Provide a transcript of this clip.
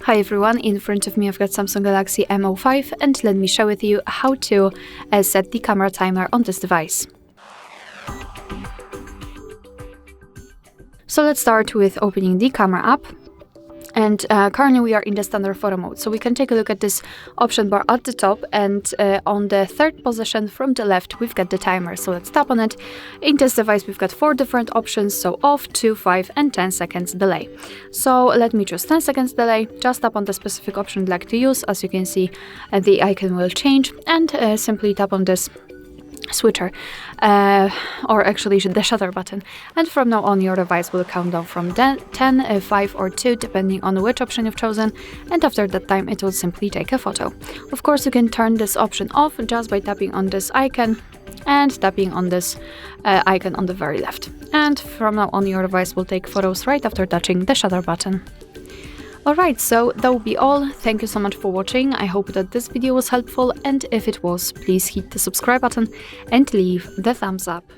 Hi everyone, in front of me I've got Samsung Galaxy M05 and let me share with you how to set the camera timer on this device. So let's start with opening the camera app. And currently we are in the standard photo mode, so we can take a look at this option bar at the top, and on the third position from the left we've got the timer. So let's tap on it. In this device we've got 4 different options, so off, 2, 5 and 10 seconds delay. So let me choose 10 seconds delay, just tap on the specific option I'd like to use. As you can see, the icon will change, and simply tap on this switcher, or actually the shutter button, and from now on your device will count down from 10, 5 or 2 depending on which option you've chosen, and after that time it will simply take a photo. Of course you can turn this option off just by tapping on this icon and tapping on this icon on the very left, and from now on your device will take photos right after touching the shutter button. Alright, so that will be all. Thank you so much for watching. I hope that this video was helpful, and if it was, please hit the subscribe button and leave the thumbs up.